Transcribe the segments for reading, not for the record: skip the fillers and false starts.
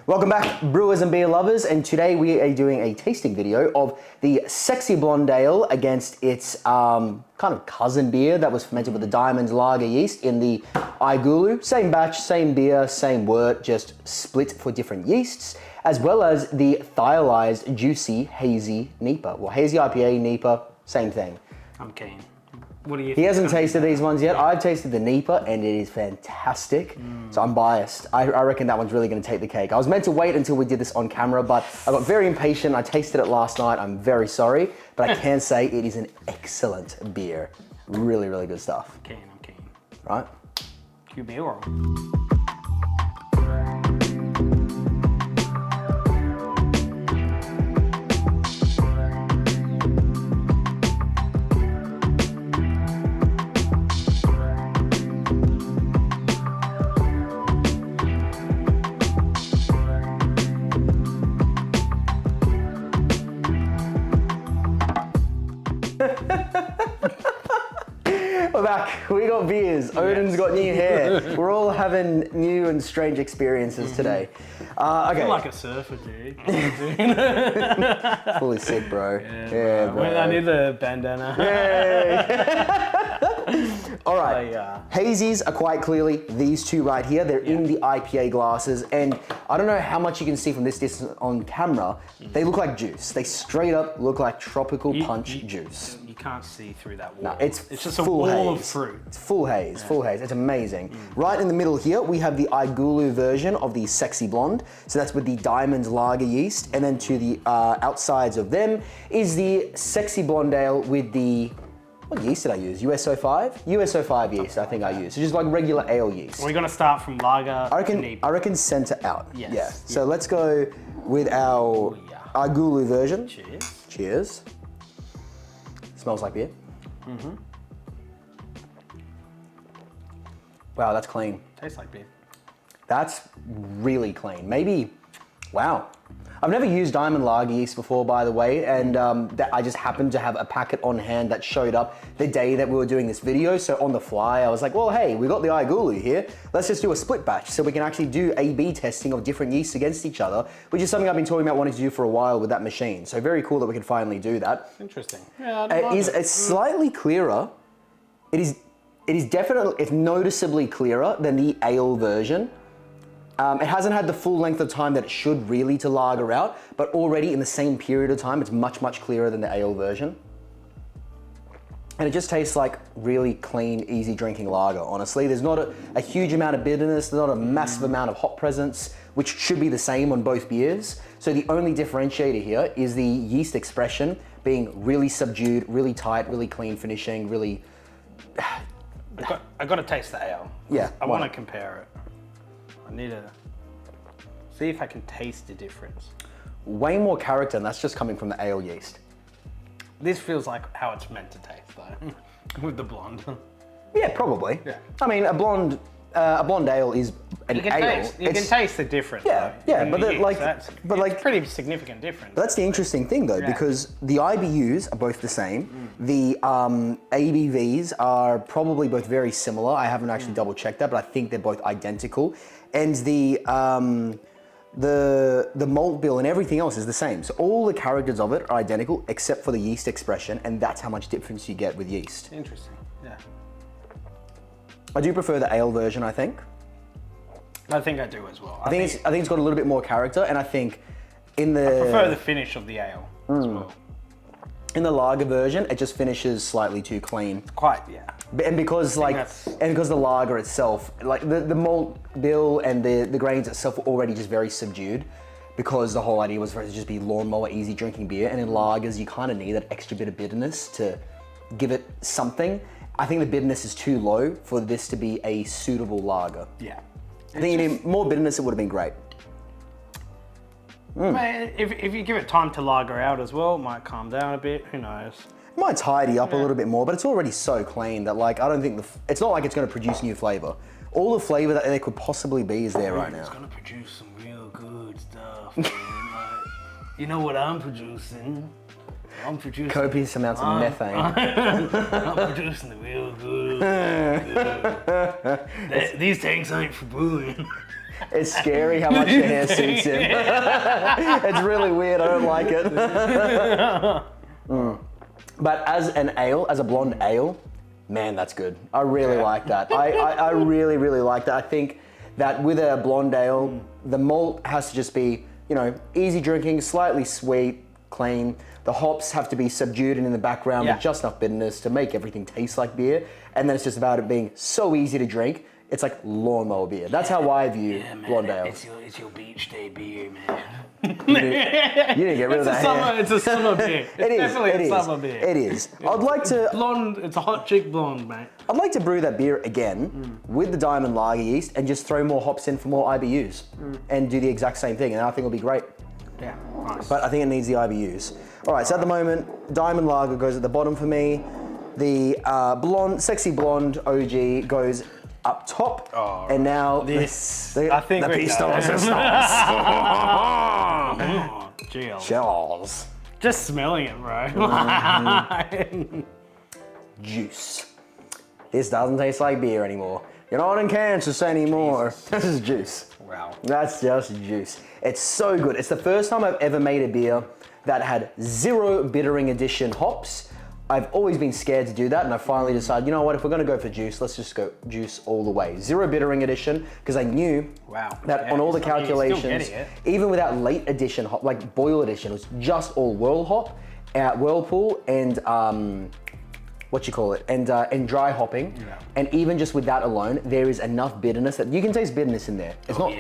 Welcome back, brewers and beer lovers, and today we are doing a tasting video of the Sexy Blonde Ale against its kind of cousin beer that was fermented with the Diamond Lager yeast in the iGulu. Same batch, same beer, same wort, just split for different yeasts, as well as the Thiolised Juicy Hazy NEIPA. Well, Hazy IPA, NEIPA, same thing. I'm keen. What do you think? He hasn't tasted these ones yet. I've tasted the NEIPA and it is fantastic. So I'm biased. I reckon that one's really going to take the cake. I was meant to wait until we did this on camera, but I got very impatient. I tasted it last night. I'm very sorry, but I can say it is an excellent beer. Really, really good stuff. I'm keen. Right? Cue beer roll. We're back. We got beers. Odin's got new hair. We're all having new and strange experiences today. Okay. I feel like a surfer, dude. Fully sick, bro. Yeah, bro. I need the bandana. All right. Hazies are quite clearly these two right here. They're in the IPA glasses, and I don't know how much you can see from this distance on camera. They look like juice. They straight up look like tropical punch juice. You can't see through that wall. No, it's just a full wall haze. of fruit. It's full haze, full haze. It's amazing. Right in the middle here, we have the iGulu version of the Sexy Blonde. So that's with the Diamond Lager yeast. And then to the outsides of them is the Sexy Blonde Ale with the, what yeast did I use? USO5? USO5 yeast I think I used. So just like regular ale yeast. We're gonna start from lager to NEIPA. I reckon center out. Yes. Yeah. So let's go with our iGulu version. Cheers. Cheers. Smells like beer. Wow, that's clean. Tastes like beer. That's really clean. Maybe, wow. I've never used Diamond Lager yeast before, by the way, and I just happened to have a packet on hand that showed up the day that we were doing this video. So on the fly, I was like, well, hey, we got the iGulu here. Let's just do a split batch so we can actually do A/B testing of different yeasts against each other, which is something I've been talking about wanting to do for a while with that machine. So very cool that we can finally do that. Interesting. Yeah, I like it. It's slightly clearer. It is definitely, it's noticeably clearer than the ale version. It hasn't had the full length of time that it should really to lager out, but already in the same period of time, it's much, much clearer than the ale version. And it just tastes like really clean, easy drinking lager, honestly. There's not a huge amount of bitterness, there's not a massive amount of hop presence, which should be the same on both beers. So the only differentiator here is the yeast expression being really subdued, really tight, really clean finishing, really... I got to taste the ale. Yeah. I want to compare it. I need to see if I can taste the difference. Way more character, and that's just coming from the ale yeast. This feels like how it's meant to taste, though, with the blonde. Yeah, probably. Yeah. I mean, a blonde ale is an ale. You can taste the difference. Yeah, though, yeah, in but the the, yeast. like, It's pretty significant difference. That's the interesting thing, though, because the IBUs are both the same. The ABVs are probably both very similar. I haven't actually double checked that, but I think they're both identical. And the malt bill and everything else is the same. So all the characters of it are identical except for the yeast expression, and that's how much difference you get with yeast. Interesting, yeah. I do prefer the ale version, I think. I think I do as well. I think it's got a little bit more character, and I think in the... I prefer the finish of the ale as well. In the lager version, it just finishes slightly too clean. Quite, yeah. And because because the lager itself, like the malt bill and the grains itself were already just very subdued, because the whole idea was for it to just be lawnmower easy drinking beer. And in lagers, you kind of need that extra bit of bitterness to give it something. I think the bitterness is too low for this to be a suitable lager. Yeah. I think you need more bitterness, it would have been great. Man, if you give it time to lager out as well, it might calm down a bit, who knows. It might tidy up a little bit more, but it's already so clean that like, I don't think it's not like it's gonna produce new flavor. All the flavor that there could possibly be is there right now. It's gonna produce some real good stuff, man. You know what I'm producing? I'm producing copious amounts of methane. I'm producing the real good. These tanks ain't for brewing. It's scary how much the hair suits him. It's really weird. I don't like it. But as an ale, as a blonde ale, man, that's good. I really like that. I really, really like that. I think that with a blonde ale, the malt has to just be, you know, easy drinking, slightly sweet, clean. The hops have to be subdued and in the background with just enough bitterness to make everything taste like beer. And then it's just about it being so easy to drink. It's like lawnmower beer. That's how I view blonde ale. It's your beach day beer, man. You didn't get rid of that hair. It's a summer beer. It's definitely a summer beer. It is. I'd like to... Blonde, it's a hot chick blonde, mate. I'd like to brew that beer again with the diamond lager yeast and just throw more hops in for more IBUs and do the exact same thing, and I think it'll be great. Yeah, nice. But I think it needs the IBUs. All right, so at the moment, diamond lager goes at the bottom for me. The blonde, sexy blonde OG goes up top, and now I think the we pistols. Cheers. Just smelling it, bro. Juice. This doesn't taste like beer anymore. You're not in Kansas anymore. This is juice. Wow. That's just juice. It's so good. It's the first time I've ever made a beer that had 0 bittering addition hops. I've always been scared to do that, and I finally decided, you know what, if we're gonna go for juice, let's just go juice all the way. 0 bittering addition, because I knew that on all the calculations, even without late addition hop, like boil addition, it was just all whirlpool and and dry hopping, and even just with that alone, there is enough bitterness that you can taste bitterness in there. It's not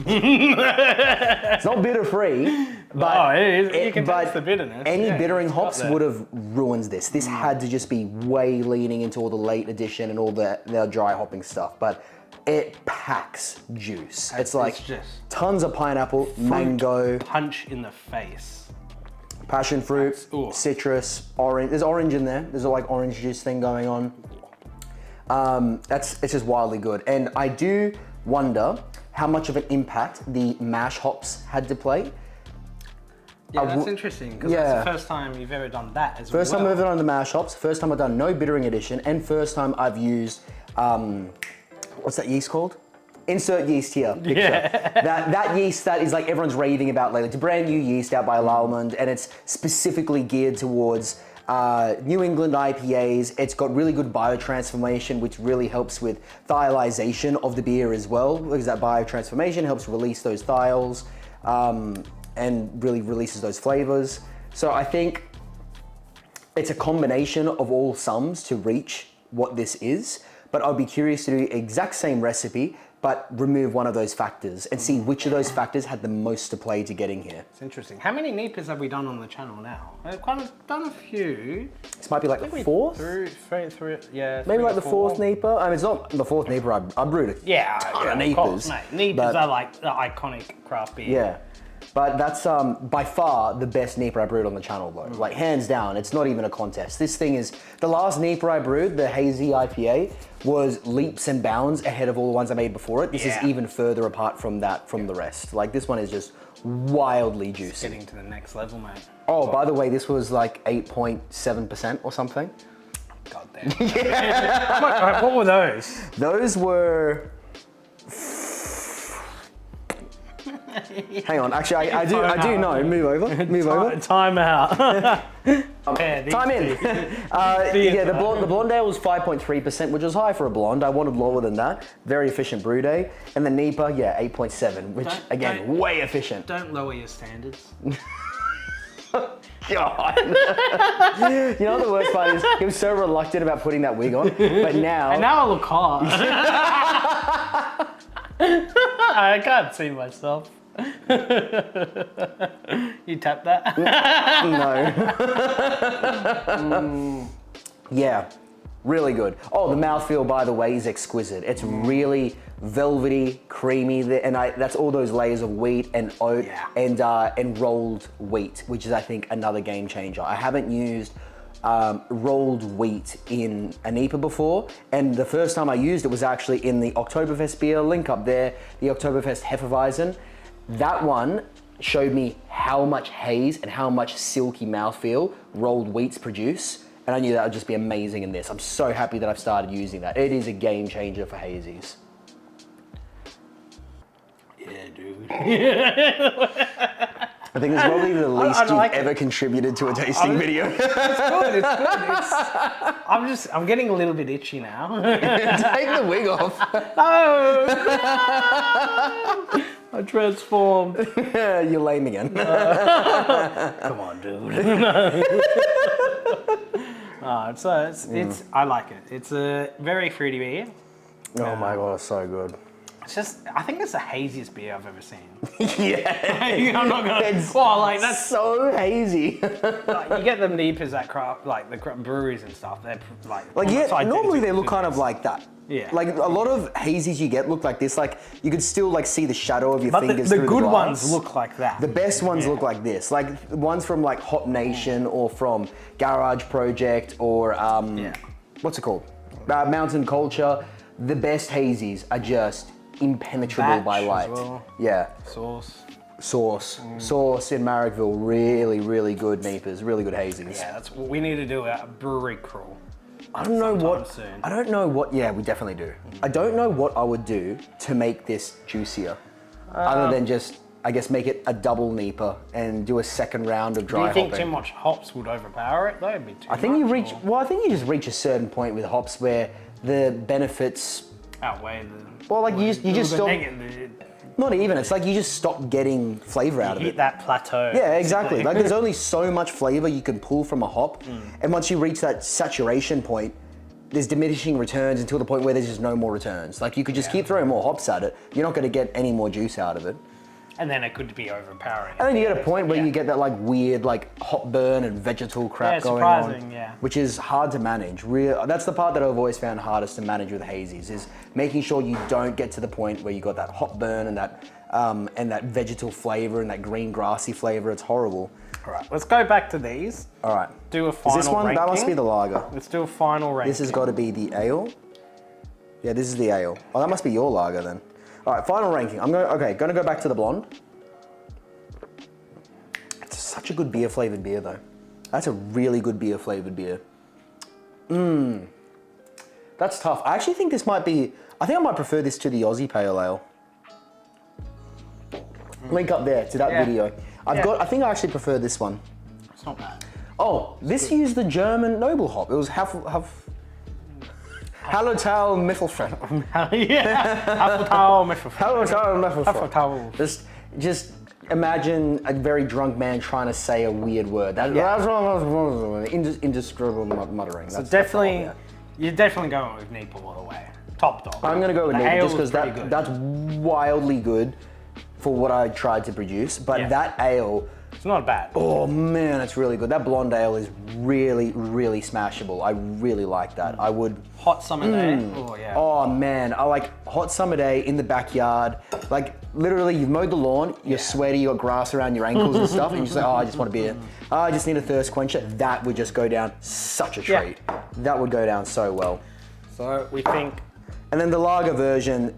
it's not bitter free, but you can taste the bitterness. Any bittering hops would have ruined this. This had to just be way leaning into all the late addition and all the dry hopping stuff, but it packs juice. It's like just tons of pineapple, mango, punch in the face. Passion fruit, citrus, orange. There's orange in there. There's a like orange juice thing going on. It's just wildly good. And I do wonder how much of an impact the mash hops had to play. Yeah, that's interesting because that's the first time you've ever done that as well. First time I've ever done the mash hops. First time I've done no bittering addition, and first time I've used what's that yeast called? Insert yeast here. Picture. Yeah. That yeast that is like everyone's raving about lately. It's a brand new yeast out by Lallemand, and it's specifically geared towards New England IPAs. It's got really good biotransformation, which really helps with thiolization of the beer as well, because that biotransformation helps release those thiols and really releases those flavors. So I think it's a combination of all sums to reach what this is, but I'd be curious to do the exact same recipe, but remove one of those factors and see which of those factors had the most to play to getting here. It's interesting. How many NEIPAs have we done on the channel now? I've kind of done a few. This might be like the fourth? Three, maybe like the fourth NEIPA. I mean, it's not the fourth NEIPA. I brewed a ton of NEIPAs. Of course, mate. NEIPAs are like the iconic craft beer. Yeah. But that's by far the best NEIPA I brewed on the channel though. Like hands down, it's not even a contest. This thing is, the last NEIPA I brewed, the hazy IPA, was leaps and bounds ahead of all the ones I made before it. This is even further apart from that, from the rest. Like this one is just wildly juicy. It's getting to the next level, mate. Oh, by the way, this was like 8.7% or something. God damn. What were those? Those were... Hang on, actually, I do know. Move over. Time out. Time in. The blonde ale was 5.3%, which was high for a blonde. I wanted lower than that. Very efficient brew day. And the NEIPA, 8.7, which again, way efficient. Don't lower your standards. God. You know what the worst part is? He was so reluctant about putting that wig on, but now... And now I look hot. I can't see myself. You tap that? No. Yeah, really good. Oh, the mouthfeel, by the way, is exquisite. It's really velvety, creamy, and that's all those layers of wheat and oat and rolled wheat, which is, I think, another game changer. I haven't used rolled wheat in a NEIPA before, and the first time I used it was actually in the Oktoberfest beer, link up there, the Oktoberfest Hefeweizen. That one showed me how much haze and how much silky mouthfeel rolled wheats produce, and I knew that would just be amazing in this. I'm so happy that I've started using that. It is a game changer for hazies. dude. I think it's probably the least you've like ever contributed to a tasting video. It's good. I'm getting a little bit itchy now. Take the wig off. No! I transformed. You're lame again. Come on, dude. It's I like it. It's a very fruity beer. Oh my god, it's so good. It's just, I think it's the haziest beer I've ever seen. Yeah. I'm not gonna. It's That's so hazy. like, you get them NEIPAs at craft, like the craft breweries and stuff. They're like normally they look kind of like that. Yeah. Like a lot of hazies you get look like this. Like you could still like see the shadow of your But fingers the through good the glass. ones look like that. The best ones look like this. Like ones from like Hop Nation or from Garage Project or what's it called? Mountain Culture. The best hazies are just impenetrable by Batch light. as well. Yeah. Sauce. Sauce in Marrickville, really, really good NEIPAs, really good hazies. Yeah, that's what we need to do, a brewery crawl. I don't know what. Soon. I don't know what. Yeah, we definitely do. I don't know what I would do to make this juicier, other than just, I guess, make it a double NEIPA and do a second round of dry Do you think hopping. too much hops would overpower it? That'd be too I think much, you reach. or Well, I think you just reach a certain point with hops where the benefits. outweigh the. Well, like you just stop. negative. Not even. It's like you just stop getting flavor out of Hit it. that plateau. Yeah, exactly. Like there's only so much flavor you can pull from a hop, and once you reach that saturation point, there's diminishing returns until the point where there's just no more returns. Like you could just keep throwing more hops at it, you're not going to get any more juice out of it. And then it could be overpowering. And then you get a point where you get that like weird like hop burn and vegetal crap going surprising, on, yeah. which is hard to manage. That's the part that I've always found hardest to manage with hazies is making sure you don't get to the point where you got that hop burn and that vegetal flavor and that green grassy flavor. It's horrible. All right, let's go back to these. All right. Do a Is final this one? ranking. That must be the lager. Let's do a final ranking. This has got to be the ale. Yeah, this is the ale. Oh, that must be your lager then. All right, final ranking. Gonna go back to the blonde. It's such a good beer flavored beer though. That's a really good beer flavored beer. That's tough. I actually think this might be. I think I might prefer this to the Aussie Pale Ale. Link up there to that video. I think I actually prefer this one. It's not bad. Oh, this used the German noble hop. It was Hallertau Mittelfeld. Hallertau Mittelfeld. Just imagine a very drunk man trying to say a weird word. That's indescribable muttering. So definitely, you're definitely going with NEIPA all the way. Top dog. I'm gonna go with The NEIPA ale just was because pretty good. that's wildly good for what I tried to produce. But that ale, It's not bad. oh man, it's really good. That blonde ale is really, really smashable. I really like that. I would. Hot summer day. Oh yeah. Oh man, I like hot summer day in the backyard. Like literally, you've mowed the lawn, you're sweaty, you got grass around your ankles and stuff, and you say, "Oh, I just want a beer. Oh, I just need a thirst quencher." That would just go down such a treat. That would go down so well. So we think. And then the lager version,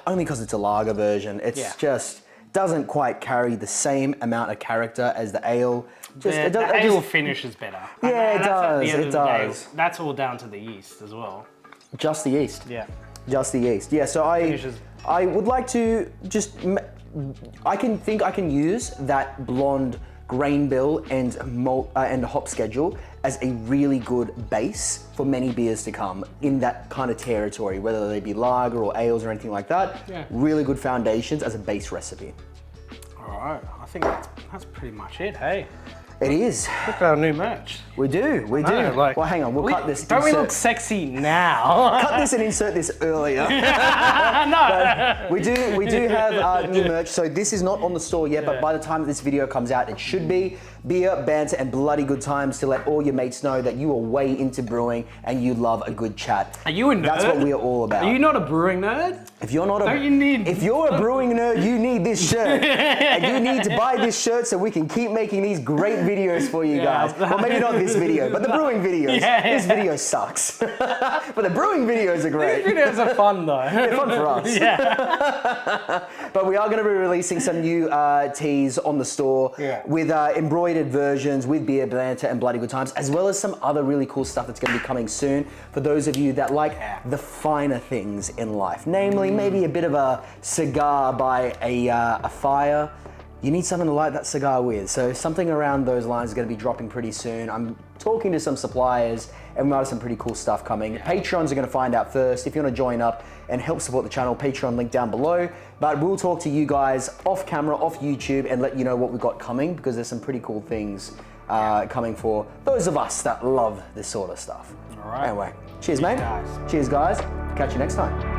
only because it's a lager version, it's just doesn't quite carry the same amount of character as the ale. The ale finish is better. Yeah, it does. It does. That's all down to the yeast as well. Just the yeast. Yeah. Just the yeast. Yeah, so I would like to just, I can use that blonde grain bill and hop schedule as a really good base for many beers to come in that kind of territory, whether they be lager or ales or anything like that. Yeah. Really good foundations as a base recipe. All right. I think that's pretty much it. Hey. It is. Look at our new merch. We do. Like, well, hang on. We'll cut this. Don't we look sexy now? Cut this and insert this earlier. No. We do have new merch. So this is not on the store yet, but by the time this video comes out, it should be. Beer, banter, and bloody good times to let all your mates know that you are way into brewing and you love a good chat. Are you a nerd? That's what we are all about. Are you not a brewing nerd? If you're not If you're a brewing nerd, you need this shirt. And you need to buy this shirt so we can keep making these great videos videos for you guys. Well, maybe not this video, but the brewing videos. This video sucks. But the brewing videos are great. These videos are fun though. They're fun for us. Yeah. But we are going to be releasing some new teas on the store with embroidered versions with beer, banter, and bloody good times, as well as some other really cool stuff that's going to be coming soon for those of you that like the finer things in life. Namely, maybe a bit of a cigar by a fire. You need something to light that cigar with. So something around those lines is going to be dropping pretty soon. I'm talking to some suppliers and we might have some pretty cool stuff coming. Patrons are going to find out first. If you want to join up and help support the channel, Patreon link down below. But we'll talk to you guys off camera, off YouTube, and let you know what we've got coming, because there's some pretty cool things coming for those of us that love this sort of stuff. All right. Anyway, cheers, mate. Cheers, guys. Catch you next time.